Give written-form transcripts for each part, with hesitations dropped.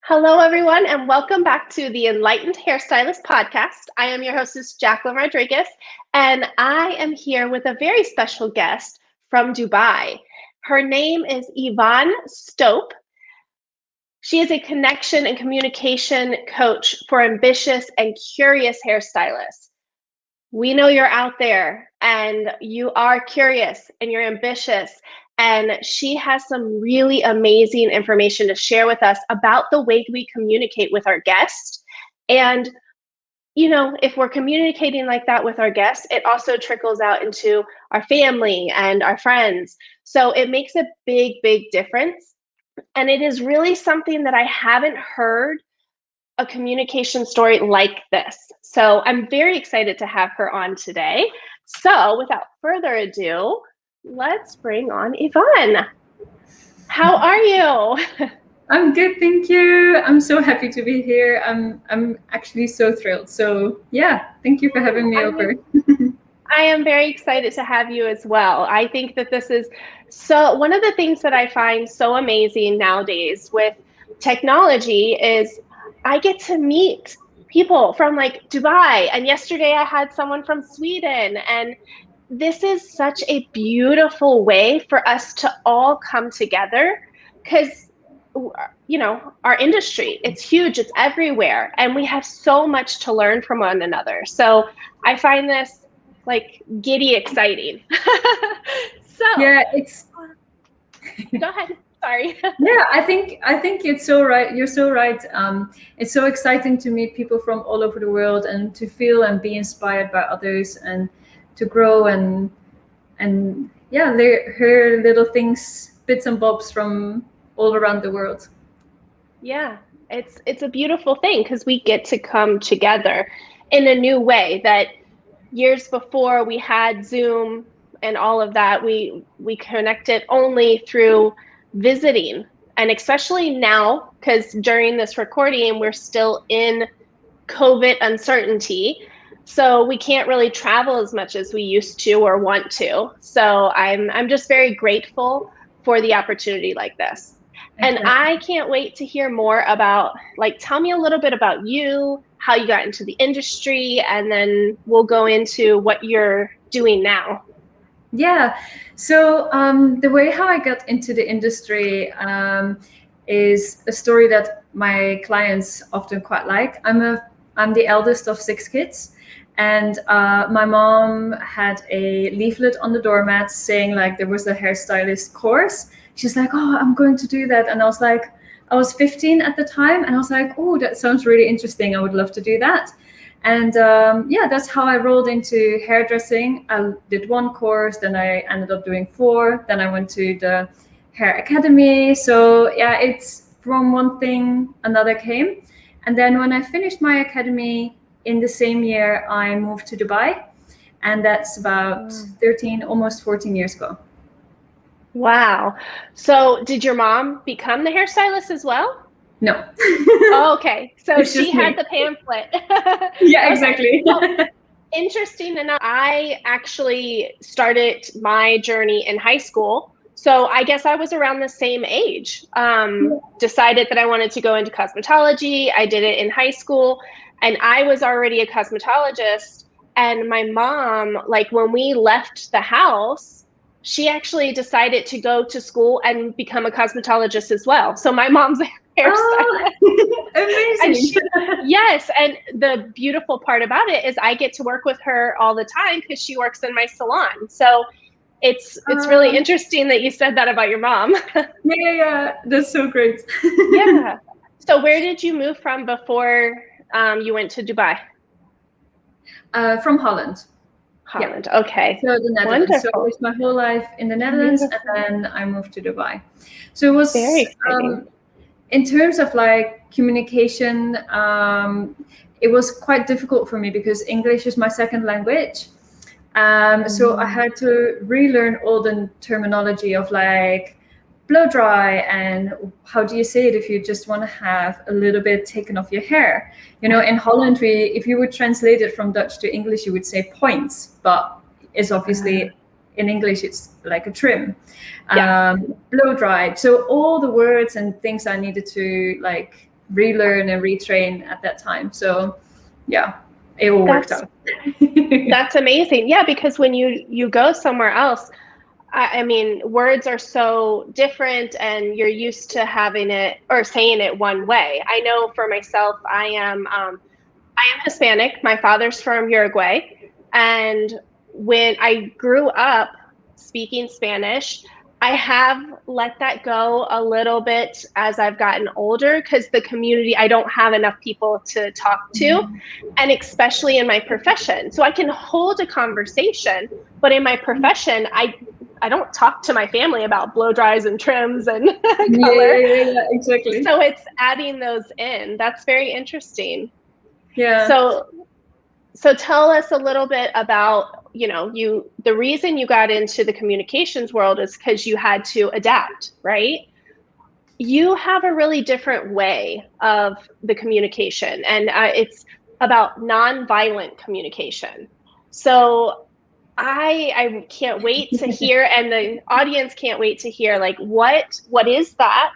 Hello, everyone, and welcome back to the Enlightened Hairstylist podcast. I am your hostess, Jacqueline Rodriguez, and I am here with a very special guest from Dubai. Her name is Yvonne Stoop. She is a connection and communication coach for ambitious and curious hairstylists. We know you're out there and you are curious and you're ambitious, and she has some really amazing information to share with us about the way we communicate with our guests. And, if we're communicating like that with our guests, it also trickles out into our family and our friends. So it makes a big, big difference. And it is really something that I haven't heard a communication story like this. So I'm very excited to have her on today. So without further ado, let's bring on Yvonne. How are you? I'm good, thank you. I'm so happy to be here. I'm actually so thrilled. So yeah, thank you for having me over. I am very excited to have you as well. I think that this is one of the things that I find so amazing nowadays with technology is I get to meet people from like Dubai, and yesterday I had someone from Sweden, and this is such a beautiful way for us to all come together because our industry, it's huge, it's everywhere, and we have so much to learn from one another. So I find this like giddy exciting. Yeah, go ahead. Sorry. Yeah, I think it's so right. You're so right. It's so exciting to meet people from all over the world and to feel and be inspired by others and to grow and yeah, hear little things, bits and bobs from all around the world. Yeah, it's a beautiful thing because we get to come together in a new way that years before we had Zoom and all of that, we connected only through visiting. And especially now, because during this recording, we're still in COVID uncertainty. So we can't really travel as much as we used to or want to. So I'm just very grateful for the opportunity like this. And I can't wait to hear more about, tell me a little bit about you, how you got into the industry, and then we'll go into what you're doing now. Yeah. So the way how I got into the industry is a story that my clients often quite like. I'm the eldest of 6 kids. And my mom had a leaflet on the doormat saying like there was a hairstylist course. She's like, oh, I'm going to do that. And I was 15 at the time. And I was like, oh, that sounds really interesting. I would love to do that. And yeah, that's how I rolled into hairdressing. I did 1 course, then I ended up doing 4. Then I went to the hair academy. So yeah, it's from one thing, another came. And then when I finished my academy in the same year, I moved to Dubai. And that's about 13, almost 14 years ago. Wow. So did your mom become the hairstylist as well? No. Oh, okay. So she had the pamphlet. Yeah, exactly. Well, interesting enough, I actually started my journey in high school. So I guess I was around the same age. Decided that I wanted to go into cosmetology. I did it in high school, and I was already a cosmetologist. And my mom, like when we left the house, she actually decided to go to school and become a cosmetologist as well. So my mom's a hairstylist. Oh, amazing. Yes, and the beautiful part about it is I get to work with her all the time because she works in my salon. So it's really interesting that you said that about your mom. Yeah, that's so great. Yeah. So where did you move from before you went to Dubai? From Holland. Holland, yeah. Okay. So the Netherlands. Wonderful. So I lived my whole life in the Netherlands, and then I moved to Dubai. So it was very exciting. In terms of like communication, it was quite difficult for me because English is my second language. So I had to relearn all the terminology of like blow dry and how do you say it if you just want to have a little bit taken off your hair. In Holland, if you would translate it from Dutch to English, you would say points, but it's obviously in English it's like a trim. Blow dried. So all the words and things I needed to like relearn and retrain at that time. So yeah, it all worked out. That's amazing. Yeah, because when you go somewhere else, I mean, words are so different and you're used to having it or saying it one way. I know for myself, I am Hispanic. My father's from Uruguay. And when I grew up speaking Spanish, I have let that go a little bit as I've gotten older because the community, I don't have enough people to talk to, and especially in my profession. So I can hold a conversation, but in my profession, I don't talk to my family about blow dries and trims and color. Yeah, exactly. So it's adding those in. That's very interesting. Yeah. So tell us a little bit about, the reason you got into the communications world is because you had to adapt, right? You have a really different way of the communication, and it's about nonviolent communication. So I can't wait to hear, and the audience can't wait to hear, like, what is that,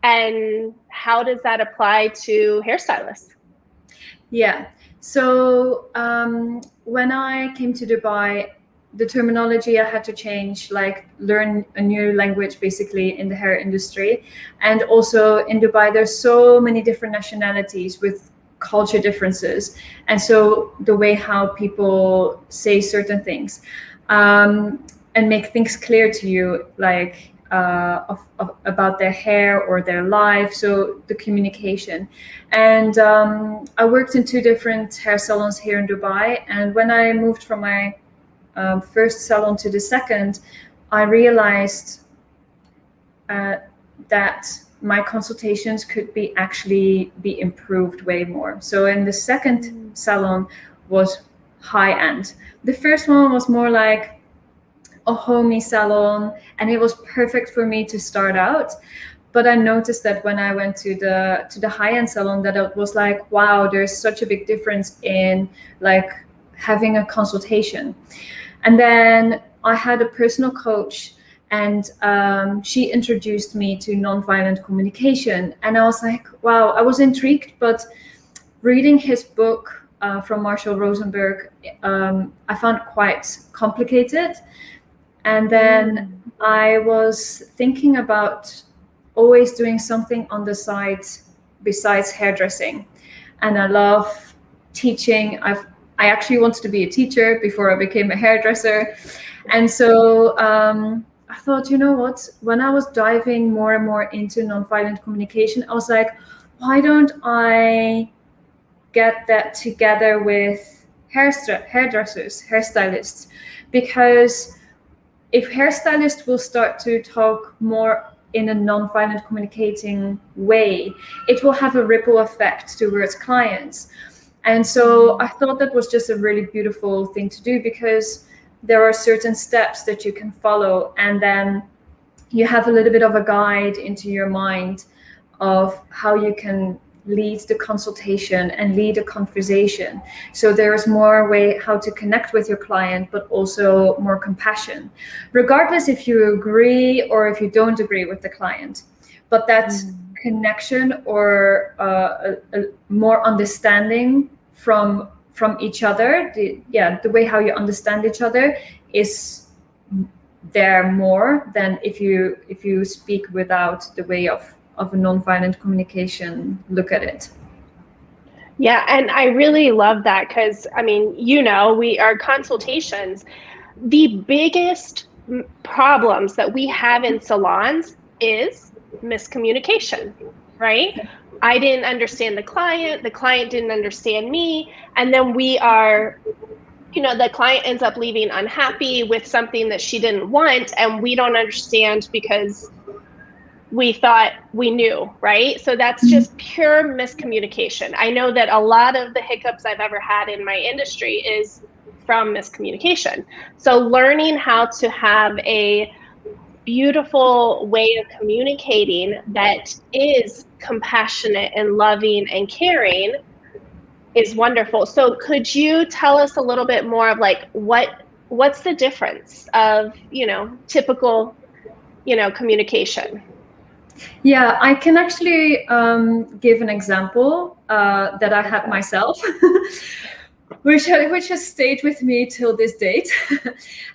and how does that apply to hairstylists? Yeah. So when I came to Dubai, the terminology I had to change, like learn a new language basically in the hair industry. And also in Dubai, there's so many different nationalities with culture differences. And so the way how people say certain things and make things clear to you, like about their hair or their life, so the communication. And I worked in 2 different hair salons here in Dubai, and when I moved from my first salon to the second, I realized that my consultations could actually be improved way more. So in the second salon was high end. The first one was more like a homey salon, and it was perfect for me to start out. But I noticed that when I went to the high-end salon, that it was like, wow, there's such a big difference in like having a consultation. And then I had a personal coach, and she introduced me to nonviolent communication. And I was like, wow, I was intrigued, but reading his book from Marshall Rosenberg, I found quite complicated. And then I was thinking about always doing something on the side besides hairdressing. And I love teaching. I actually wanted to be a teacher before I became a hairdresser. And so I thought, you know what, when I was diving more and more into nonviolent communication, I was like, why don't I get that together with hairdressers, hairstylists? Because if hairstylists will start to talk more in a non-violent communicating way, it will have a ripple effect towards clients. And so I thought that was just a really beautiful thing to do, because there are certain steps that you can follow, and then you have a little bit of a guide into your mind of how you can lead the consultation and lead a conversation. So there's more way how to connect with your client, but also more compassion, regardless if you agree or if you don't agree with the client. But that connection or a more understanding from each other, the way how you understand each other is there more than if you speak without the way of a nonviolent communication look at it. Yeah, and I really love that, because I mean, we are consultations. The biggest problems that we have in salons is miscommunication, right? I didn't understand the client didn't understand me, and then we are, the client ends up leaving unhappy with something that she didn't want, and we don't understand because we thought we knew, right? So that's just pure miscommunication. I know that a lot of the hiccups I've ever had in my industry is from miscommunication. So learning how to have a beautiful way of communicating that is compassionate and loving and caring is wonderful. So could you tell us a little bit more of like what's the difference of, typical, communication? Yeah, I can actually give an example that I had myself, which has stayed with me till this date.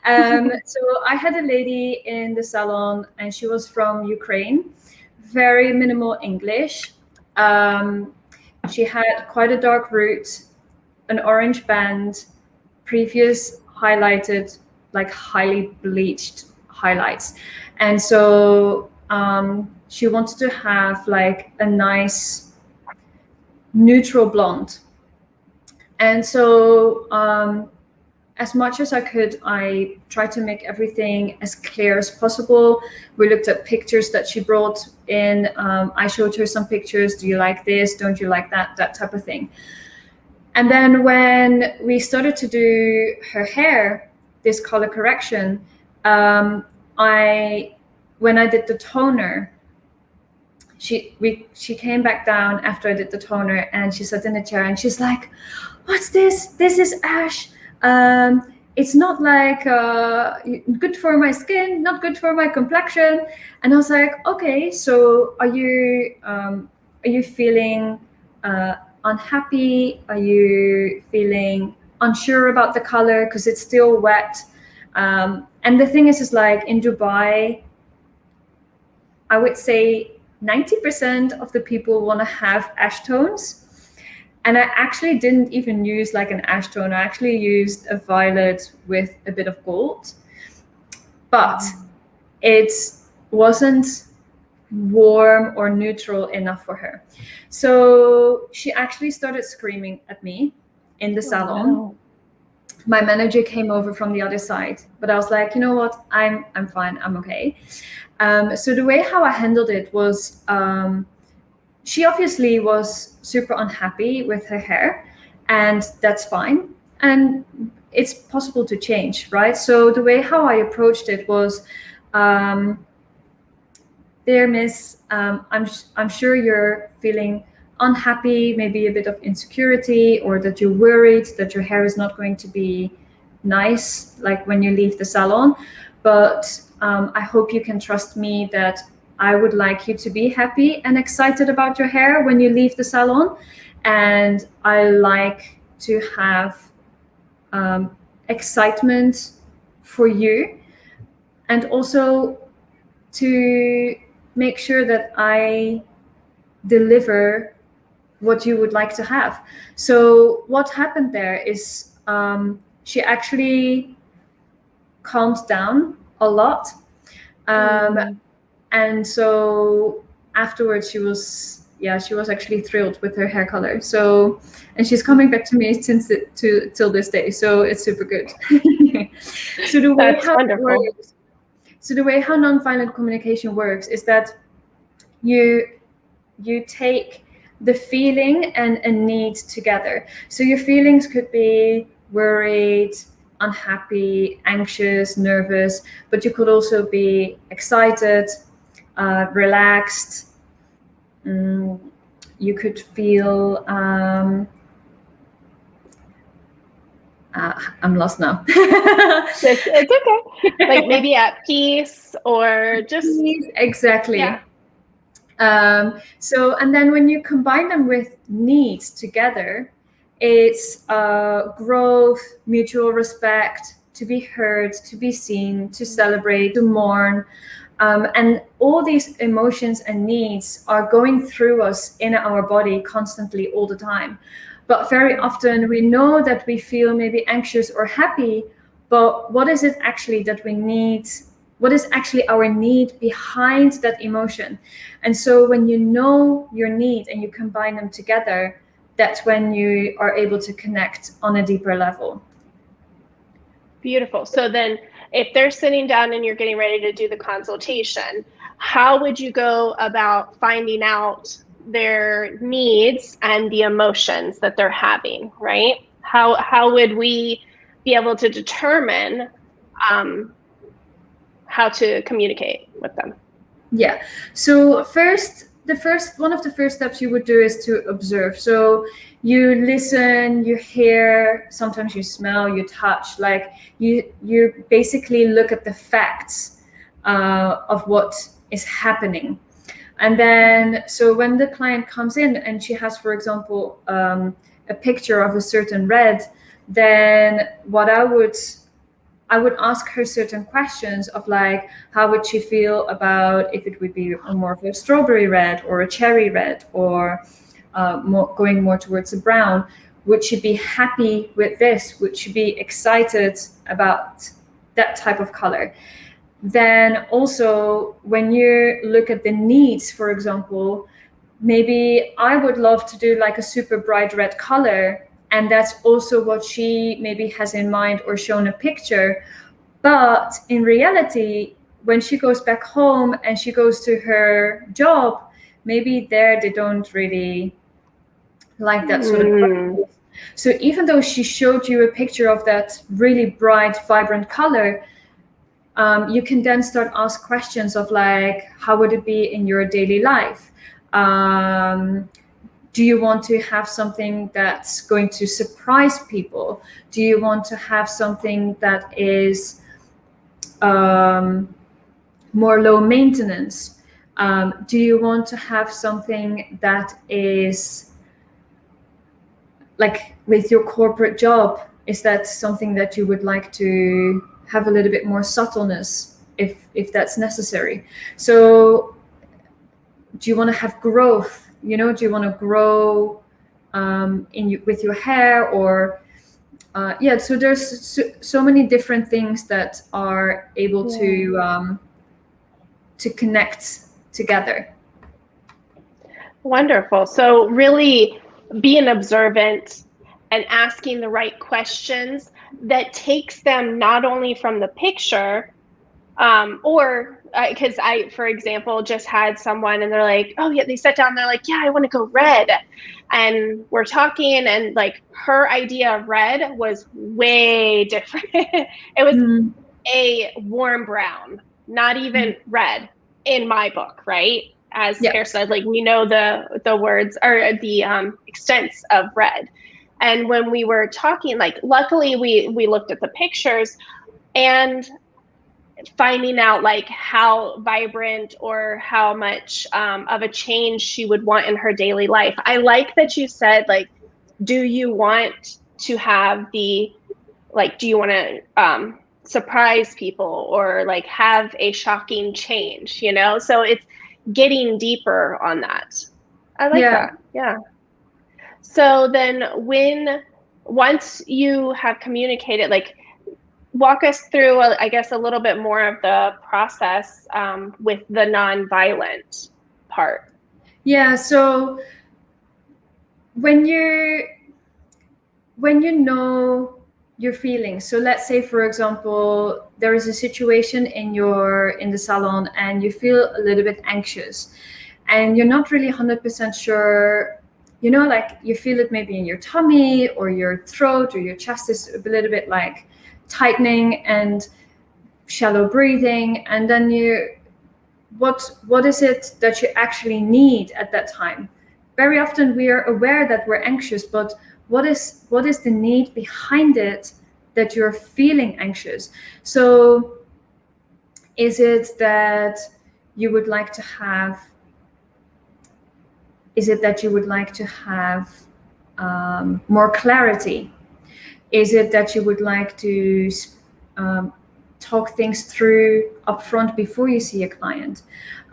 So I had a lady in the salon, and she was from Ukraine, very minimal English. She had quite a dark root, an orange band, previous highlighted, like highly bleached highlights. And so she wanted to have like a nice neutral blonde. And so as much as I could, I tried to make everything as clear as possible. We looked at pictures that she brought in. I showed her some pictures. Do you like this? Don't you like that? That type of thing. And then when we started to do her hair, this color correction, when I did the toner, she came back down after I did the toner, and she sat in the chair and she's like, "What's this? This is ash. It's not like good for my skin, not good for my complexion." And I was like, "Okay, so are you feeling unhappy? Are you feeling unsure about the color because it's still wet?" And the thing is like in Dubai, I would say 90% of the people want to have ash tones. And I actually didn't even use like an ash tone. I actually used a violet with a bit of gold. But it wasn't warm or neutral enough for her. So she actually started screaming at me in the salon. No. My manager came over from the other side, but I was like, you know what, I'm fine, I'm okay. So the way how I handled it was, she obviously was super unhappy with her hair, and that's fine. And it's possible to change, right? So the way how I approached it was, "Dear Miss, I'm sure you're feeling unhappy, maybe a bit of insecurity, or that you're worried that your hair is not going to be nice, like when you leave the salon. But I hope you can trust me that I would like you to be happy and excited about your hair when you leave the salon. And I like to have excitement for you, and also to make sure that I deliver what you would like to have." So what happened there is she actually calmed down a lot. And so afterwards she was actually thrilled with her hair color. So, and she's coming back to me till this day. So it's super good. So the way That's how wonderful. it works, so the way how nonviolent communication works is that you take the feeling and a need together. So your feelings could be worried, unhappy, anxious, nervous, but you could also be excited, relaxed. You could feel I'm lost now. It's okay. Like maybe at peace or just exactly. Yeah. So, and then when you combine them with needs together, it's growth, mutual respect, to be heard, to be seen, to celebrate, to mourn. And all these emotions and needs are going through us in our body constantly all the time. But very often we know that we feel maybe anxious or happy, but what is it actually that we need? What is actually our need behind that emotion? And so when you know your need and you combine them together, that's when you are able to connect on a deeper level. Beautiful. So then if they're sitting down and you're getting ready to do the consultation, how would you go about finding out their needs and the emotions that they're having, right? How would we be able to determine how to communicate with them? Yeah. So one of the first steps you would do is to observe. So you listen, you hear, sometimes you smell, you touch, like you basically look at the facts of what is happening. And then, so when the client comes in and she has, for example, a picture of a certain red, then what I would ask her certain questions of like, how would she feel about if it would be more of a strawberry red or a cherry red, or going more towards a brown? Would she be happy with this? Would she be excited about that type of color? Then also, when you look at the needs, for example, maybe I would love to do like a super bright red color, and that's also what she maybe has in mind or shown a picture. But in reality, when she goes back home and she goes to her job, maybe there they don't really like that sort of color. So even though she showed you a picture of that really bright, vibrant color, you can then start ask questions of like, how would it be in your daily life? Do you want to have something that's going to surprise people? Do you want to have something that is more low maintenance? Do you want to have something that is like with your corporate job? Is that something that you would like to have a little bit more subtleness if that's necessary? So do you want to have growth? Do you want to grow with your hair, or so there's so many different things that are able to connect together. Wonderful. So really being observant and asking the right questions that takes them not only from the picture, or because I, for example, just had someone and they're like, oh yeah, they sat down, they're like, yeah, I want to go red. And we're talking, and like her idea of red was way different. It was a warm brown, not even red in my book, right? As hairstylist, like we know the words or the extents of red. And when we were talking, like luckily we looked at the pictures and finding out like how vibrant or how much of a change she would want in her daily life. I like that you said, like, do you want to have do you want to surprise people or like have a shocking change, So it's getting deeper on that. I like that. Yeah. So then once you have communicated, like, walk us through, I guess, a little bit more of the process with the nonviolent part. Yeah. So when you know your feelings, so let's say, for example, there is a situation in the salon and you feel a little bit anxious and you're not really 100% sure, like you feel it maybe in your tummy or your throat or your chest is a little bit like tightening and shallow breathing, and then what is it that you actually need at that time? Very often we are aware that we're anxious, but what is the need behind it that you're feeling anxious? So is it that you would like to have more clarity? Is it that you would like to talk things through upfront before you see a client?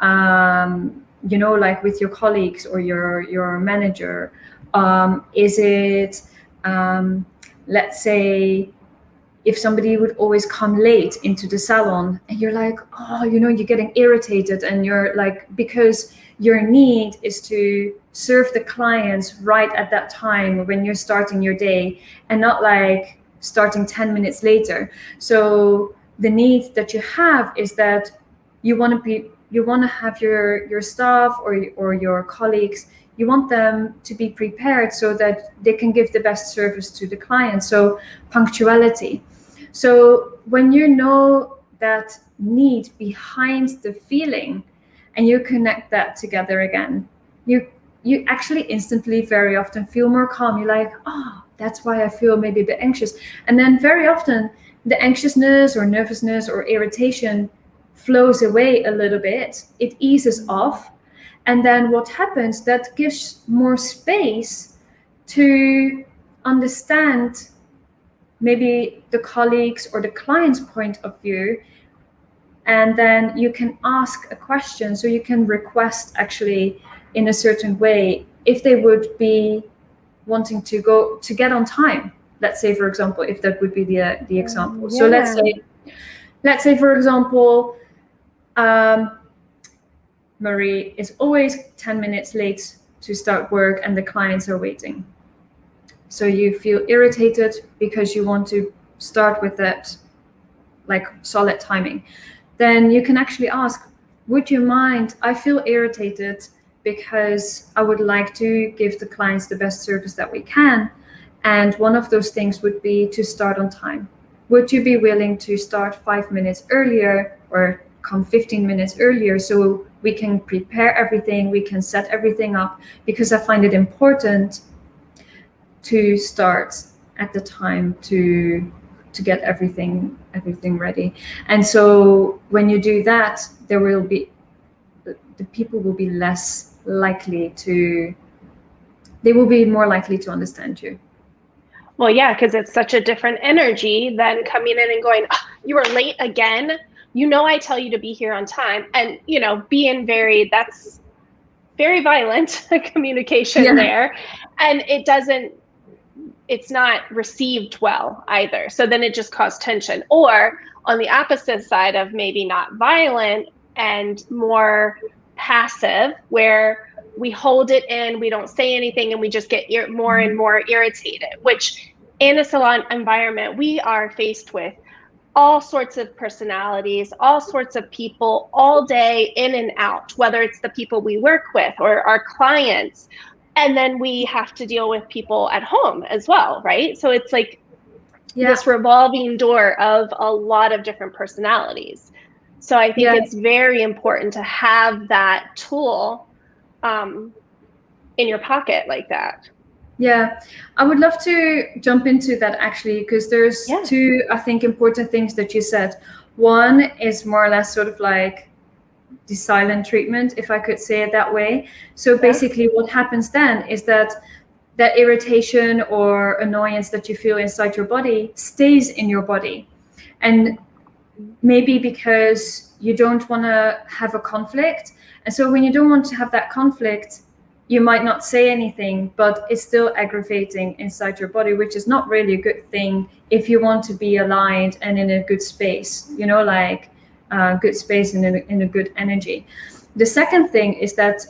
Like with your colleagues or your manager. Is it, let's say, if somebody would always come late into the salon and you're like, oh, you're getting irritated, and you're like, because your need is to serve the clients right at that time when you're starting your day and not like starting 10 minutes later. So the need that you have is that you want to have your staff or your colleagues, you want them to be prepared so that they can give the best service to the client. So punctuality. So when you know that need behind the feeling and you connect that together again, you actually instantly very often feel more calm. You're like, oh, that's why I feel maybe a bit anxious. And then very often the anxiousness or nervousness or irritation flows away a little bit. It eases off. And then what happens, that gives more space to understand maybe the colleagues or the client's point of view. And then you can ask a question, so you can request actually in a certain way if they would be wanting to get on time. Let's say, for example, if that would be the example. So let's say for example, Marie is always 10 minutes late to start work and the clients are waiting. So you feel irritated because you want to start with that like solid timing. Then you can actually ask, would you mind? I feel irritated because I would like to give the clients the best service that we can. And one of those things would be to start on time. Would you be willing to start 5 minutes earlier or come 15 minutes earlier so we can prepare everything, we can set everything up, because I find it important to start at the time to get everything ready. And so when you do that, there will be, the people will be less likely to, they will be more likely to understand you. Well, yeah, because it's such a different energy than coming in and going, oh, you were late again. You know, I tell you to be here on time. And, you know, being that's very violent communication there. And it's not received well either. So then it just caused tension. Or on the opposite side of maybe not violent and more passive, where we hold it in, we don't say anything, and we just get more and more irritated, which in a salon environment, we are faced with all sorts of personalities, all sorts of people all day in and out, whether it's the people we work with or our clients. And then we have to deal with people at home as well, right? So it's like this revolving door of a lot of different personalities. So I think it's very important to have that tool in your pocket like that. Yeah, I would love to jump into that actually, because there's two, I think, important things that you said. One is more or less sort of like the silent treatment, if I could say it that way. So basically what happens then is that irritation or annoyance that you feel inside your body stays in your body. And maybe because you don't want to have a conflict. And so when you don't want to have that conflict, you might not say anything, but it's still aggravating inside your body, which is not really a good thing if you want to be aligned and in a good space, you know, like good space and in a good energy. The second thing is that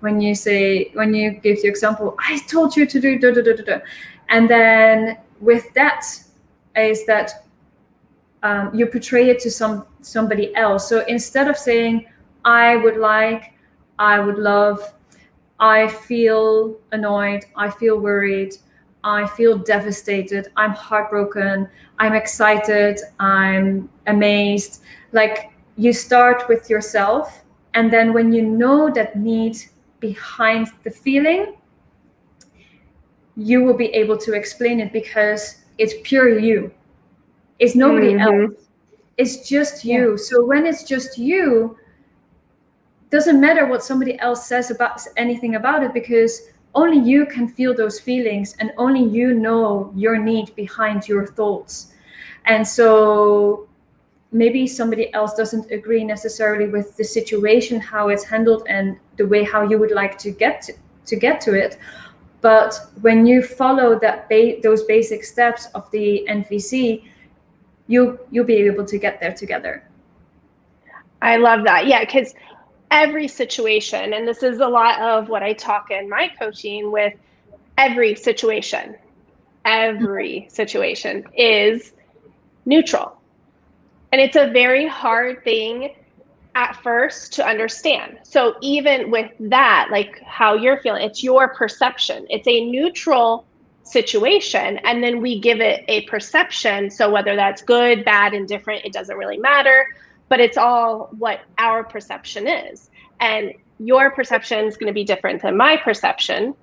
when you give the example, I told you to do da da da da da, and then with that is that you portray it to somebody else. So instead of saying I would like, I would love, I feel annoyed, I feel worried, I feel devastated, I'm heartbroken, I'm excited, I'm amazed. Like, you start with yourself, and then when you know that need behind the feeling, you will be able to explain it, because it's pure you. It's nobody else. It's just you. So when it's just you, doesn't matter what somebody else says about anything about it, because only you can feel those feelings, and only you know your need behind your thoughts. And so maybe somebody else doesn't agree necessarily with the situation, how it's handled, and the way how you would like to get to it. But when you follow those basic steps of the NVC, you'll be able to get there together. I love that. Yeah, because every situation, and this is a lot of what I talk in my coaching with, every situation is neutral. And it's a very hard thing at first to understand. So even with that, like how you're feeling, it's your perception. It's a neutral situation, and then we give it a perception. So whether that's good, bad, indifferent, it doesn't really matter, but it's all what our perception is. And your perception is going to be different than my perception.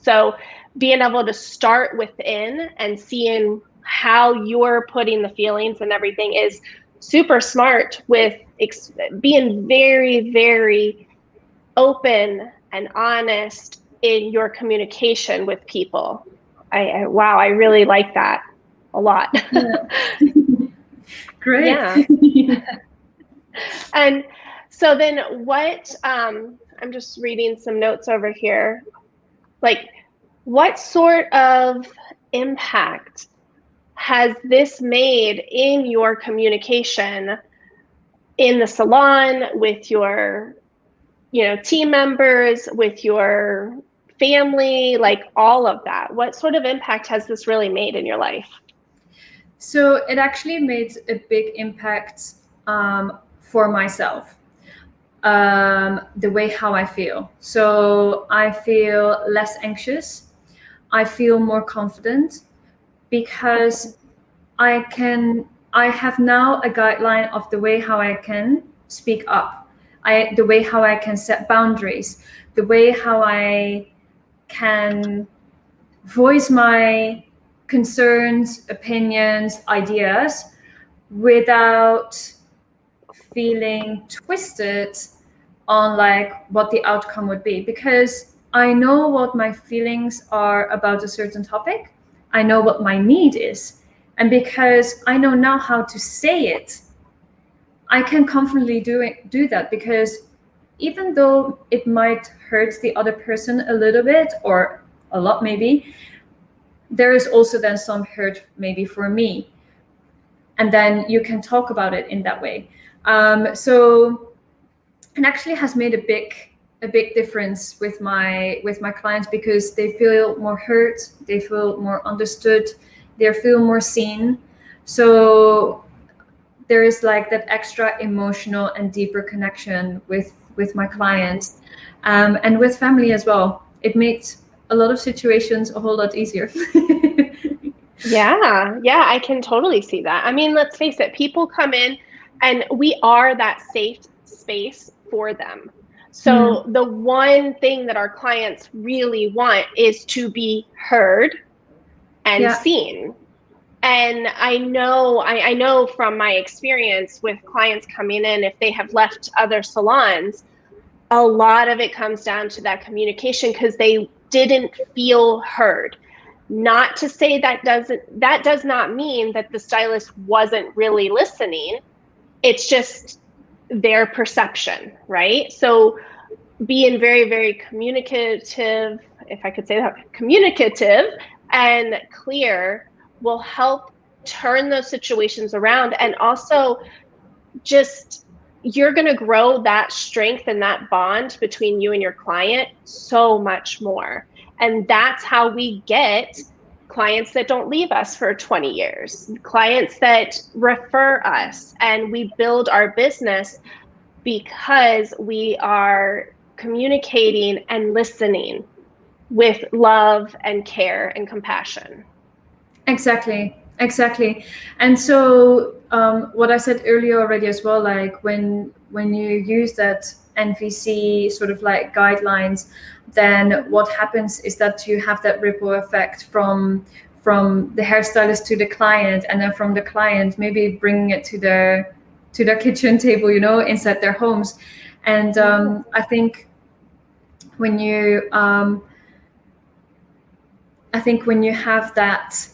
So being able to start within and seeing how you're putting the feelings and everything is super smart, with being very, very open and honest in your communication with people. Wow, I really like that a lot. Yeah. Great. Yeah. And so then I'm just reading some notes over here. Like, what sort of impact has this made in your communication in the salon with your, team members, with your family, like all of that? What sort of impact has this really made in your life? So it actually made a big impact for myself, the way how I feel. So I feel less anxious. I feel more confident because I have now a guideline of the way how I can speak up, the way how I can set boundaries, the way how I can voice my concerns, opinions, ideas without feeling twisted on like what the outcome would be, because I know what my feelings are about a certain topic. I know what my need is. And because I know now how to say it, I can confidently do that, because even though it might hurt the other person a little bit or a lot maybe, there is also then some hurt maybe for me. And then you can talk about it in that way. So it actually has made a big difference with my clients, because they feel more heard, they feel more understood, they feel more seen. So there is like that extra emotional and deeper connection with my clients, and with family as well. It makes a lot of situations a whole lot easier. Yeah, yeah, I can totally see that. I mean, let's face it, people come in and we are that safe space for them. So the one thing that our clients really want is to be heard and Yeah. seen. And I know from my experience with clients coming in, if they have left other salons, a lot of it comes down to that communication because they didn't feel heard. Not to say that does not mean that the stylist wasn't really listening. It's just their perception, right? So being very, very communicative, if I could say that, communicative and clear will help turn those situations around. And also just, you're going to grow that strength and that bond between you and your client so much more. And that's how we get clients that don't leave us for 20 years, clients that refer us, and we build our business because we are communicating and listening with love and care and compassion. Exactly. And so what I said earlier already as well, like when you use that NVC sort of like guidelines, then what happens is that you have that ripple effect from the hairstylist to the client, and then from the client maybe bringing it to their kitchen table, inside their homes. And I think when you have that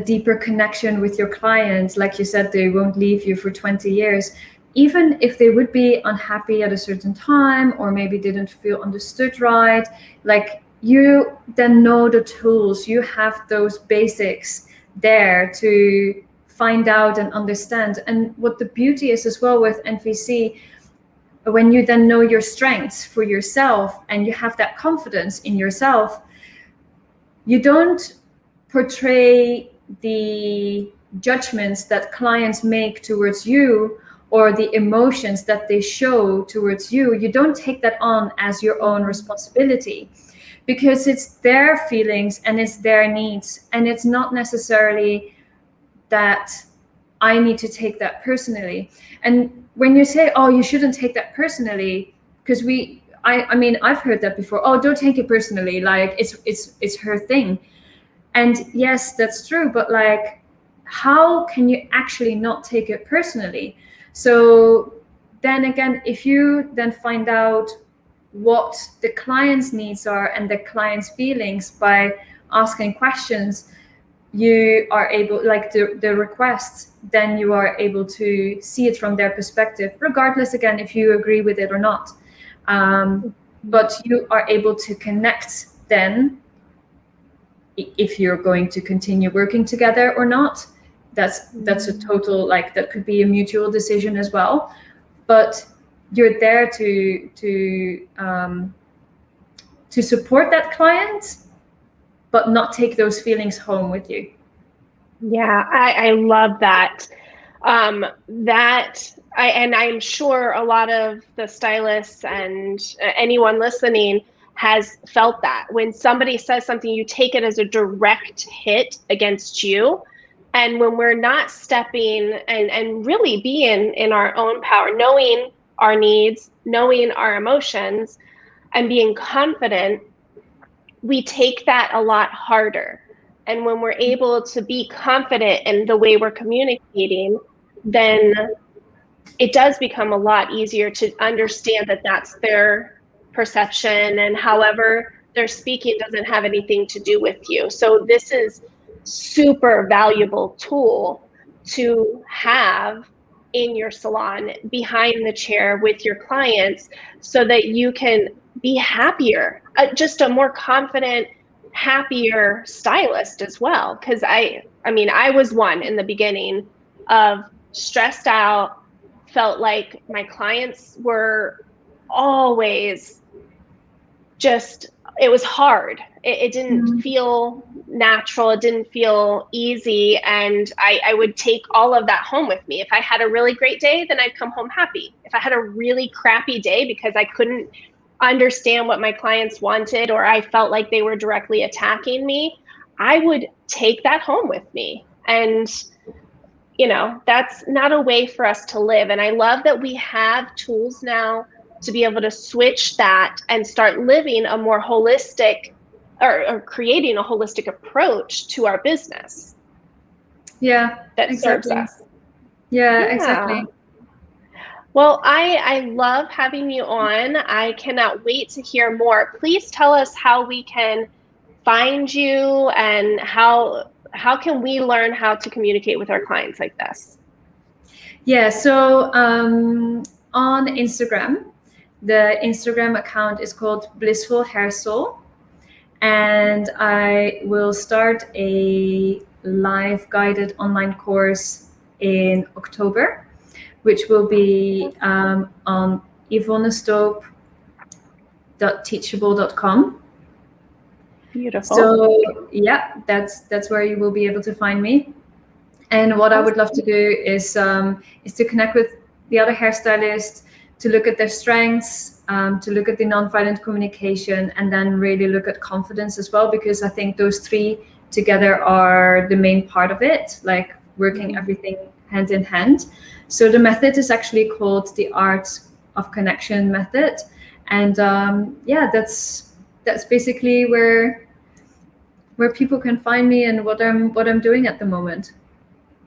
deeper connection with your client, like you said, they won't leave you for 20 years. Even if they would be unhappy at a certain time, or maybe didn't feel understood right, like you then know the tools, you have those basics there to find out and understand. And what the beauty is as well with NVC, when you then know your strengths for yourself and you have that confidence in yourself, you don't portray the judgments that clients make towards you or the emotions that they show towards you. You don't take that on as your own responsibility, because it's their feelings and it's their needs. And it's not necessarily that I need to take that personally. And when you say, oh, you shouldn't take that personally, because I mean, I've heard that before. Oh, don't take it personally. Like it's her thing. And yes, that's true. But like, how can you actually not take it personally? So then again, if you then find out what the client's needs are and the client's feelings by asking questions, you are able, like the requests, then you are able to see it from their perspective, regardless, again, if you agree with it or not. But you are able to connect then if you're going to continue working together or not. That's a total, like, that could be a mutual decision as well. But you're there to support that client, but not take those feelings home with you. Yeah, I love that. And I'm sure a lot of the stylists and anyone listening has felt that. When somebody says something, you take it as a direct hit against you. And when we're not stepping and really being in our own power, knowing our needs, knowing our emotions, and being confident, we take that a lot harder. And when we're able to be confident in the way we're communicating, then it does become a lot easier to understand that that's their perception, and however they're speaking doesn't have anything to do with you. So this is super valuable tool to have in your salon, behind the chair with your clients, so that you can be happier, just a more confident, happier stylist as well. Because I mean, I was one in the beginning of stressed out, felt like my clients were always just, it was hard. It didn't feel natural. It didn't feel easy. And I would take all of that home with me. If I had a really great day, then I'd come home happy. If I had a really crappy day because I couldn't understand what my clients wanted, or I felt like they were directly attacking me, I would take that home with me. And you know, that's not a way for us to live. And I love that we have tools now to be able to switch that and start living a more holistic, or creating a holistic approach to our business. Yeah, that exactly. serves us. Yeah, exactly. Well, I love having you on. I cannot wait to hear more. Please tell us how we can find you, and how can we learn how to communicate with our clients like this? Yeah, so on Instagram, the Instagram account is called Blissful Hair Soul, and I will start a live guided online course in October, which will be on yvonnestoop.teachable.com. Beautiful. So yeah, that's where you will be able to find me. And what I would love to do is to connect with the other hairstylists, to look at their strengths, to look at the nonviolent communication, and then really look at confidence as well, because I think those three together are the main part of it, like working everything hand in hand. So the method is actually called the Art of Connection method. And yeah, that's basically where people can find me and what I'm doing at the moment.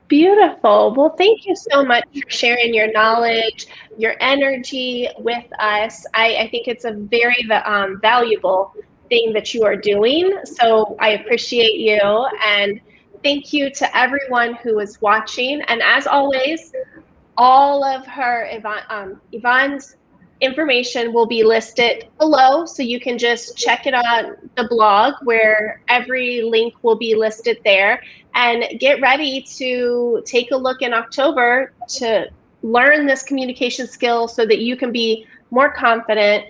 Beautiful. Well, thank you so much for sharing your knowledge, your energy with us. I think it's a very valuable thing that you are doing. So I appreciate you. And thank you to everyone who is watching. And as always, all of her Yvonne's information will be listed below, so you can just check it on the blog, where every link will be listed there. And get ready to take a look in October to learn this communication skill, so that you can be more confident,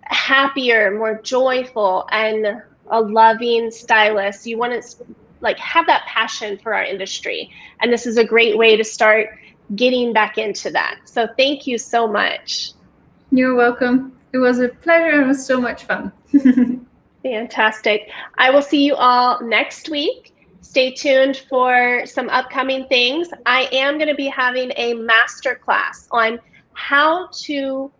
happier, more joyful, and a loving stylist. You want to like have that passion for our industry, and this is a great way to start getting back into that. So thank you so much. You're welcome. It was a pleasure. It was so much fun. Fantastic. I will see you all next week. Stay tuned for some upcoming things. I am going to be having a masterclass on how to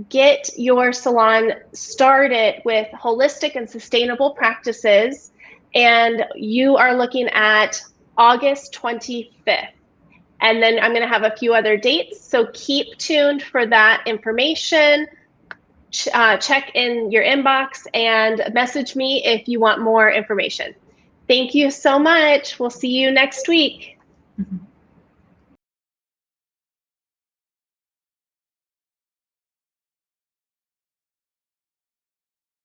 get your salon started with holistic and sustainable practices. And you are looking at August 25th. And then I'm going to have a few other dates. So keep tuned for that information. Check in your inbox and message me if you want more information. Thank you so much. We'll see you next week. Mhm.